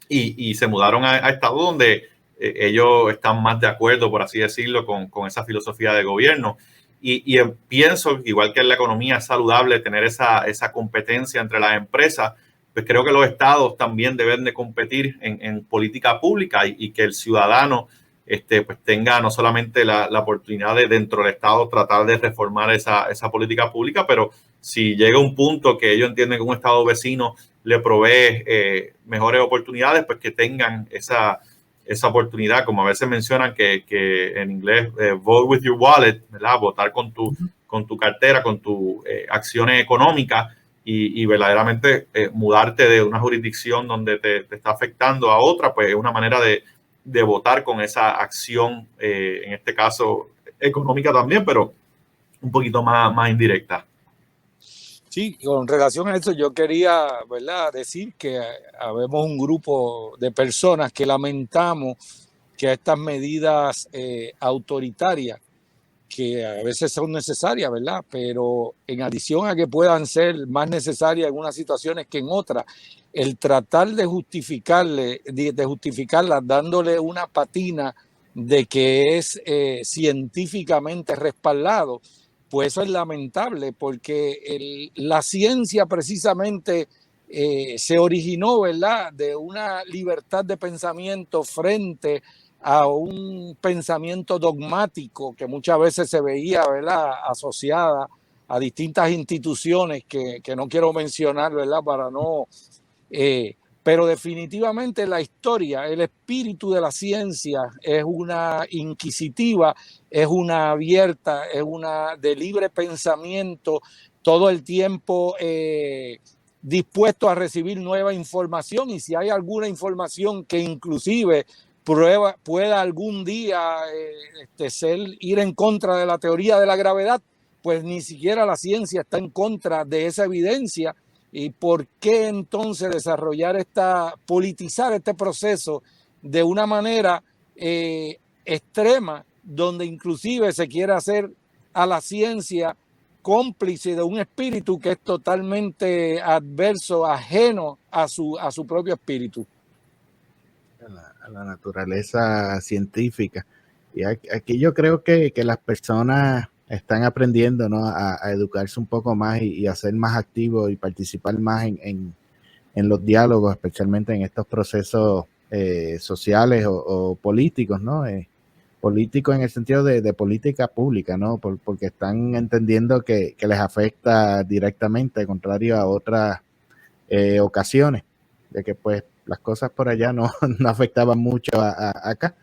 y se mudaron a estados donde ellos están más de acuerdo, por así decirlo, con esa filosofía de gobierno. Y pienso, igual que en la economía es saludable tener esa competencia entre las empresas, pues creo que los estados también deben de competir en política pública y que el ciudadano pues tenga no solamente la oportunidad de dentro del estado tratar de reformar esa política pública, pero si llega un punto que ellos entienden que un estado vecino le provee mejores oportunidades, pues que tengan esa oportunidad, como a veces mencionan que en inglés, vote with your wallet, ¿verdad? Votar con tu cartera, con tus acciones económicas y verdaderamente mudarte de una jurisdicción donde te está afectando a otra, pues es una manera de votar con esa acción, en este caso económica también, pero un poquito más indirecta. Sí, con relación a eso yo quería, ¿verdad?, decir que habemos un grupo de personas que lamentamos que estas medidas autoritarias que a veces son necesarias, ¿verdad? Pero en adición a que puedan ser más necesarias en unas situaciones que en otras, el tratar de justificarlas dándole una patina de que es científicamente respaldado, pues eso es lamentable, porque la ciencia precisamente se originó, ¿verdad?, de una libertad de pensamiento frente a un pensamiento dogmático que muchas veces se veía, ¿verdad?, asociada a distintas instituciones que no quiero mencionar, ¿verdad?, para no... pero definitivamente la historia, el espíritu de la ciencia es una inquisitiva, es una abierta, es una de libre pensamiento, todo el tiempo dispuesto a recibir nueva información, y si hay alguna información que inclusive pueda algún día ir en contra de la teoría de la gravedad, pues ni siquiera la ciencia está en contra de esa evidencia. ¿Y por qué entonces politizar este proceso de una manera extrema, donde inclusive se quiere hacer a la ciencia cómplice de un espíritu que es totalmente adverso, ajeno a su propio espíritu? A la naturaleza científica. Y aquí yo creo que las personas están aprendiendo, ¿no?, a educarse un poco más y a ser más activos y participar más en los diálogos, especialmente en estos procesos sociales o políticos, ¿no? Políticos en el sentido de política pública, ¿no? Porque están entendiendo que les afecta directamente, contrario a otras ocasiones, de que pues las cosas por allá no afectaban mucho acá,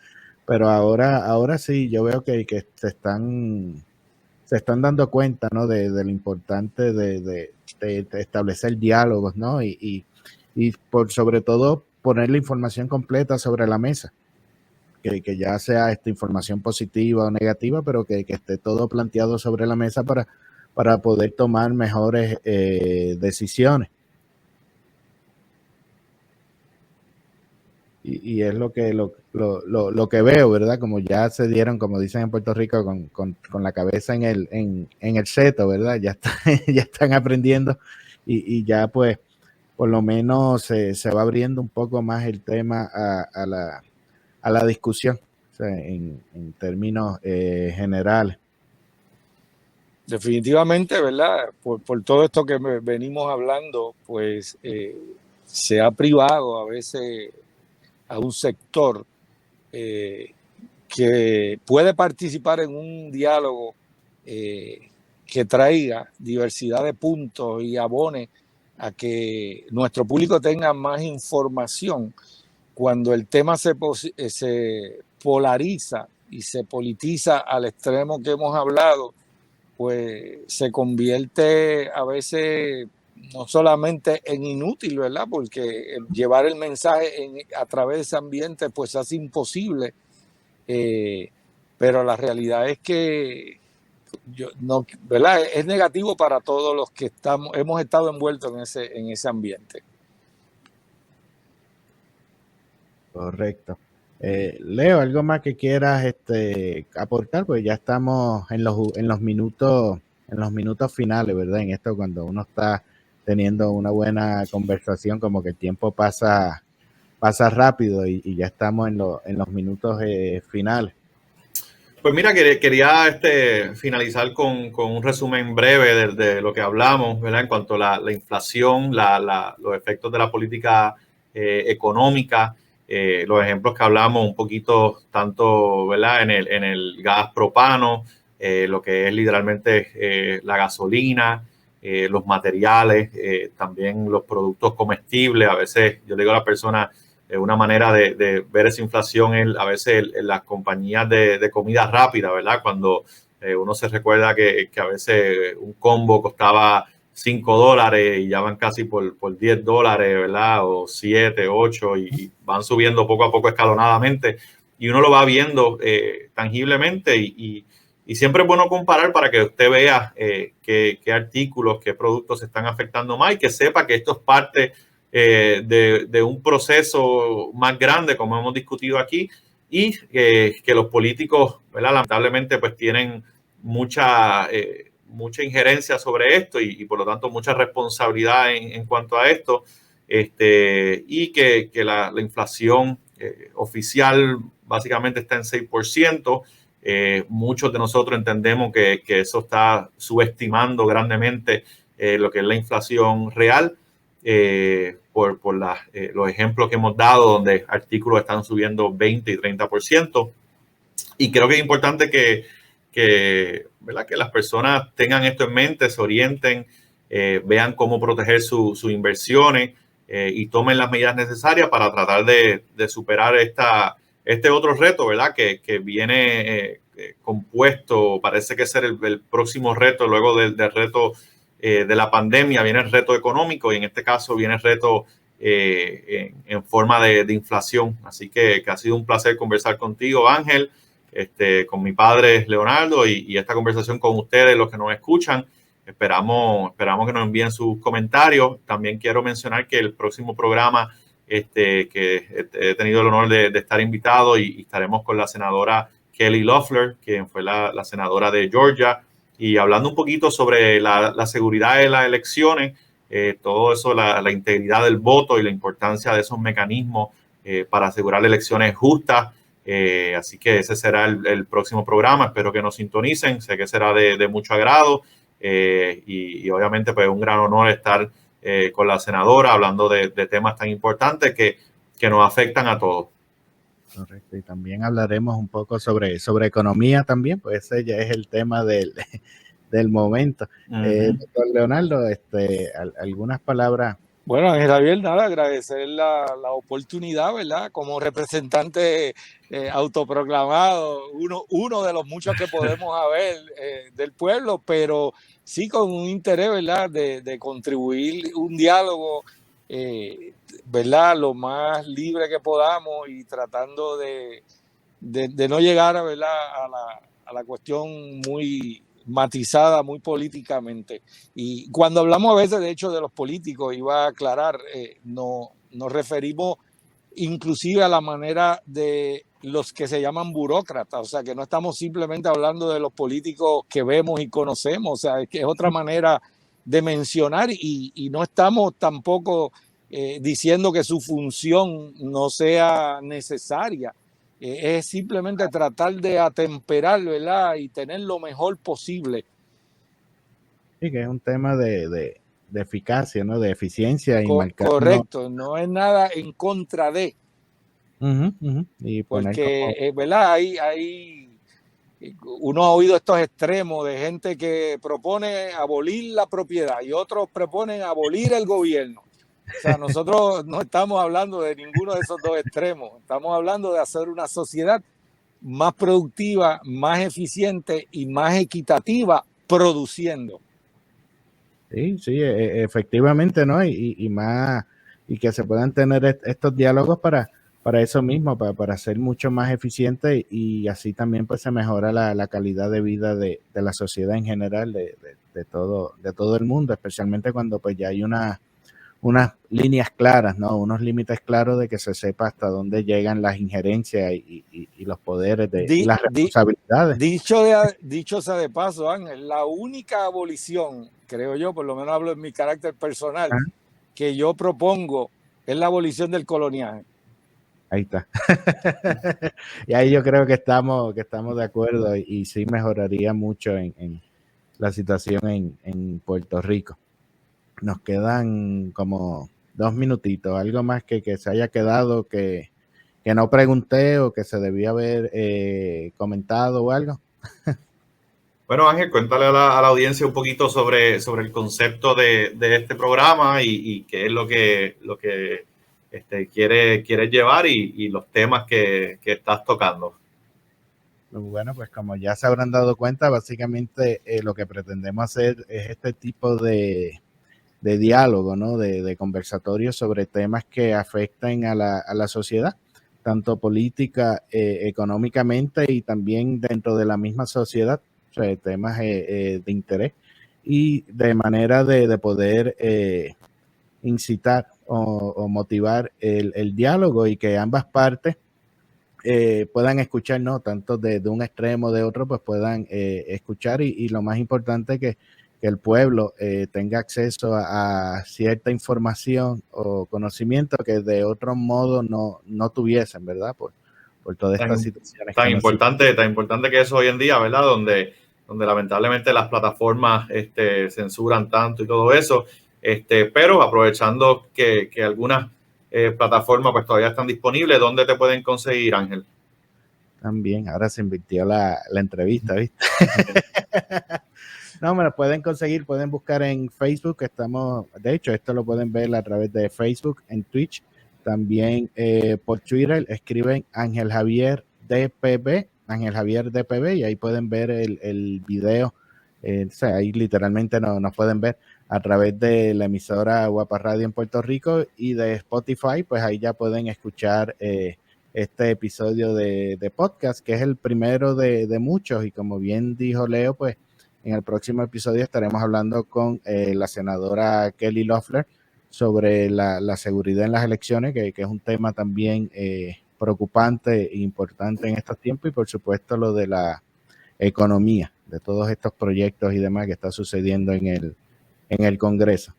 pero ahora sí, yo veo que se están dando cuenta, ¿no?, de lo importante de establecer diálogos, ¿no? Y por sobre todo poner la información completa sobre la mesa, que ya sea esta información positiva o negativa, pero que esté todo planteado sobre la mesa para poder tomar mejores decisiones. Y es lo que veo, ¿verdad? Como ya se dieron, como dicen en Puerto Rico, con la cabeza en el seto, ¿verdad? Ya están aprendiendo y ya pues por lo menos se va abriendo un poco más el tema a la discusión, o sea, en términos generales. Definitivamente, ¿verdad? Por todo esto que venimos hablando, pues se ha privado a veces a un sector que puede participar en un diálogo que traiga diversidad de puntos y abone a que nuestro público tenga más información. Cuando el tema se polariza y se politiza al extremo que hemos hablado, pues se convierte a veces no solamente en inútil, ¿verdad? Porque llevar el mensaje a través de ese ambiente pues hace imposible. Pero la realidad es que ¿verdad?, es negativo para todos los que hemos estado envueltos en ese ambiente. Correcto. Leo, ¿algo más que quieras aportar? Pues ya estamos en los minutos finales, ¿verdad? En esto, cuando uno está teniendo una buena conversación, como que el tiempo pasa rápido y ya estamos en los minutos finales. Pues mira, quería finalizar con un resumen breve de lo que hablamos, ¿verdad? En cuanto a la inflación, los efectos de la política económica, los ejemplos que hablamos un poquito, tanto, ¿verdad?, en el gas propano, lo que es literalmente la gasolina, los materiales, también los productos comestibles. A veces yo le digo a la persona, una manera de ver esa inflación es a veces en las compañías de comida rápida, ¿verdad? Cuando uno se recuerda que a veces un combo costaba $5 y ya van casi por $10, ¿verdad? O 7, 8 y van subiendo poco a poco escalonadamente y uno lo va viendo tangiblemente y siempre es bueno comparar para que usted vea qué artículos, qué productos se están afectando más y que sepa que esto es parte de un proceso más grande, como hemos discutido aquí, y que los políticos, ¿verdad?, lamentablemente pues tienen mucha injerencia sobre esto y por lo tanto mucha responsabilidad en cuanto a esto, y que la inflación oficial básicamente está en 6%. Muchos de nosotros entendemos que eso está subestimando grandemente lo que es la inflación real, por los ejemplos que hemos dado, donde artículos están subiendo 20 y 30%. Y creo que es importante ¿verdad?, que las personas tengan esto en mente, se orienten, vean cómo proteger sus inversiones, y tomen las medidas necesarias para tratar de superar este otro reto, ¿verdad?, que viene compuesto, parece que ser el próximo reto, luego del reto de la pandemia, viene el reto económico, y en este caso viene el reto en forma de inflación. Así que ha sido un placer conversar contigo, Ángel, con mi padre Leonardo, y esta conversación con ustedes, los que nos escuchan. Esperamos que nos envíen sus comentarios. También quiero mencionar que el próximo programa, que he tenido el honor de estar invitado, y estaremos con la senadora Kelly Loeffler, quien fue la senadora de Georgia, y hablando un poquito sobre la seguridad de las elecciones, todo eso, la integridad del voto y la importancia de esos mecanismos para asegurar elecciones justas. Así que ese será el próximo programa. Espero que nos sintonicen. Sé que será de mucho agrado. Y obviamente pues un gran honor estar con la senadora hablando de temas tan importantes que nos afectan a todos. Correcto, y también hablaremos un poco sobre economía también, pues ese ya es el tema del momento. Doctor Leonardo, algunas palabras. Bueno, Ángel Javier, nada, agradecer la oportunidad, ¿verdad? Como representante autoproclamado, uno de los muchos que podemos haber del pueblo, pero sí con un interés, ¿verdad?, de contribuir un diálogo, ¿verdad?, lo más libre que podamos, y tratando de no llegar, ¿verdad?, a la cuestión muy matizada, muy políticamente. Y cuando hablamos a veces, de hecho, de los políticos, iba a aclarar, nos referimos inclusive a la manera de los que se llaman burócratas, o sea, que no estamos simplemente hablando de los políticos que vemos y conocemos, o sea, es que es otra manera de mencionar, y no estamos tampoco diciendo que su función no sea necesaria. Es simplemente tratar de atemperar, ¿verdad?, y tener lo mejor posible. Sí, que es un tema de eficacia, ¿no?, de eficiencia, y marcar. Correcto, no es nada en contra de. Y poner porque, ¿verdad?, uno ha oído estos extremos de gente que propone abolir la propiedad y otros proponen abolir el gobierno. O sea, nosotros no estamos hablando de ninguno de esos dos extremos. Estamos hablando de hacer una sociedad más productiva, más eficiente y más equitativa, produciendo. Sí, efectivamente, ¿no? Y más, y que se puedan tener estos diálogos para eso mismo, para ser mucho más eficiente, y así también pues se mejora la calidad de vida de la sociedad en general, de todo el mundo, especialmente cuando pues ya hay unas líneas claras, ¿no? Unos límites claros, de que se sepa hasta dónde llegan las injerencias y los poderes y las responsabilidades. Dicho sea de paso, Ángel, la única abolición, creo yo, por lo menos hablo en mi carácter personal, que yo propongo es la abolición del coloniaje. Ahí está. Y ahí yo creo que estamos de acuerdo, y sí mejoraría mucho en la situación en Puerto Rico. Nos quedan como 2 minutitos, algo más que se haya quedado que no pregunté, o que se debía haber comentado o algo. Bueno, Ángel, cuéntale a la audiencia un poquito sobre el concepto de este programa, y qué es lo que quiere llevar, y los temas que estás tocando. Bueno, pues como ya se habrán dado cuenta, básicamente lo que pretendemos hacer es este tipo de diálogo, ¿no? De conversatorio sobre temas que afectan a la sociedad, tanto política, económicamente, y también dentro de la misma sociedad, o sea, temas de interés, y de manera de poder incitar o motivar el diálogo, y que ambas partes puedan escuchar, ¿no? Tanto de un extremo de otro, pues puedan escuchar y lo más importante que el pueblo tenga acceso a cierta información o conocimiento que de otro modo no tuviesen, ¿verdad? Por todas estas situaciones. Tan importante que es hoy en día, ¿verdad? Donde lamentablemente las plataformas censuran tanto y todo eso, pero aprovechando que algunas plataformas pues todavía están disponibles, ¿dónde te pueden conseguir, Ángel? También, ahora se invirtió la entrevista, ¿viste? No, me lo pueden conseguir, pueden buscar en Facebook, de hecho, esto lo pueden ver a través de Facebook, en Twitch, también por Twitter, escriben Ángel Javier DPB, y ahí pueden ver el video, o sea, ahí literalmente nos pueden ver a través de la emisora Guapa Radio en Puerto Rico y de Spotify, pues ahí ya pueden escuchar este episodio de podcast, que es el primero de muchos, y como bien dijo Leo, pues en el próximo episodio estaremos hablando con la senadora Kelly Loeffler sobre la seguridad en las elecciones, que es un tema también preocupante e importante en estos tiempos, y por supuesto lo de la economía, de todos estos proyectos y demás que está sucediendo en el Congreso.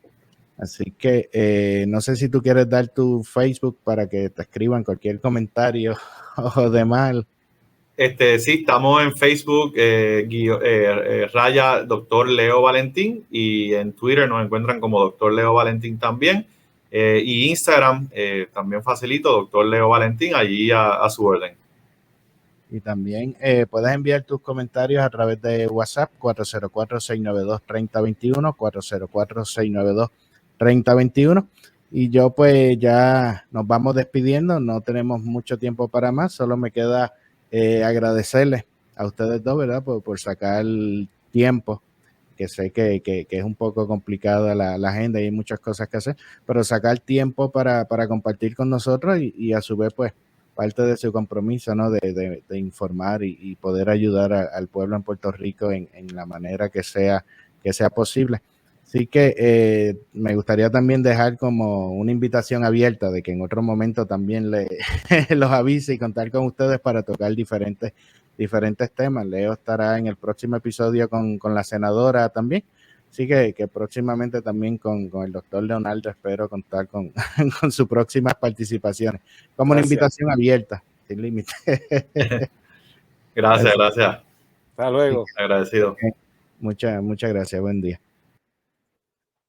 Así que no sé si tú quieres dar tu Facebook para que te escriban cualquier comentario o demás. Sí, estamos en Facebook, raya Dr. Leo Valentín, y en Twitter nos encuentran como Dr. Leo Valentín también, y Instagram también facilito, Dr. Leo Valentín, allí a su orden. Y también puedes enviar tus comentarios a través de WhatsApp 404-692-3021, 404-692-3021. Y yo pues ya nos vamos despidiendo, no tenemos mucho tiempo para más, solo me queda agradecerles a ustedes dos, ¿verdad? Por sacar el tiempo, que sé que es un poco complicada la agenda y hay muchas cosas que hacer, pero sacar tiempo para compartir con nosotros y a su vez pues parte de su compromiso, ¿no? De informar y poder ayudar al pueblo en Puerto Rico en la manera que sea posible. Así que me gustaría también dejar como una invitación abierta de que en otro momento también los avise y contar con ustedes para tocar diferentes temas. Leo estará en el próximo episodio con la senadora también. Así que próximamente también con el doctor Leonardo espero contar con sus próximas participaciones. Como una invitación abierta, sin límite. Gracias. Hasta luego. Agradecido. Muchas gracias. Buen día.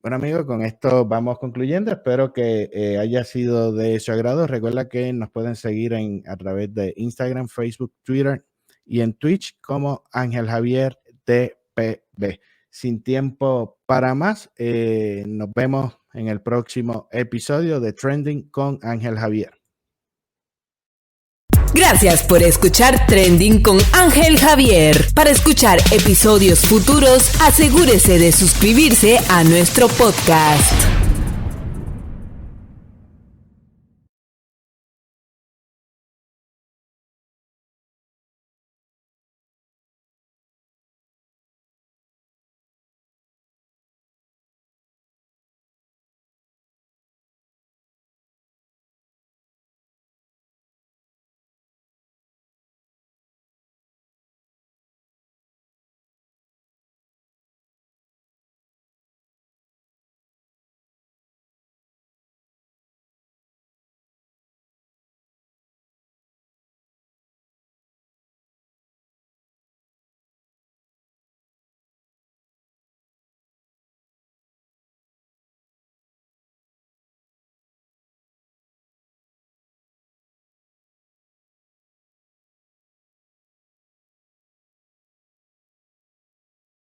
Bueno, amigos, con esto vamos concluyendo. Espero que haya sido de su agrado. Recuerda que nos pueden seguir a través de Instagram, Facebook, Twitter y en Twitch como Ángel Javier DPB. Sin tiempo para más, nos vemos en el próximo episodio de Trending con Ángel Javier. Gracias por escuchar Trending con Ángel Javier. Para escuchar episodios futuros, asegúrese de suscribirse a nuestro podcast.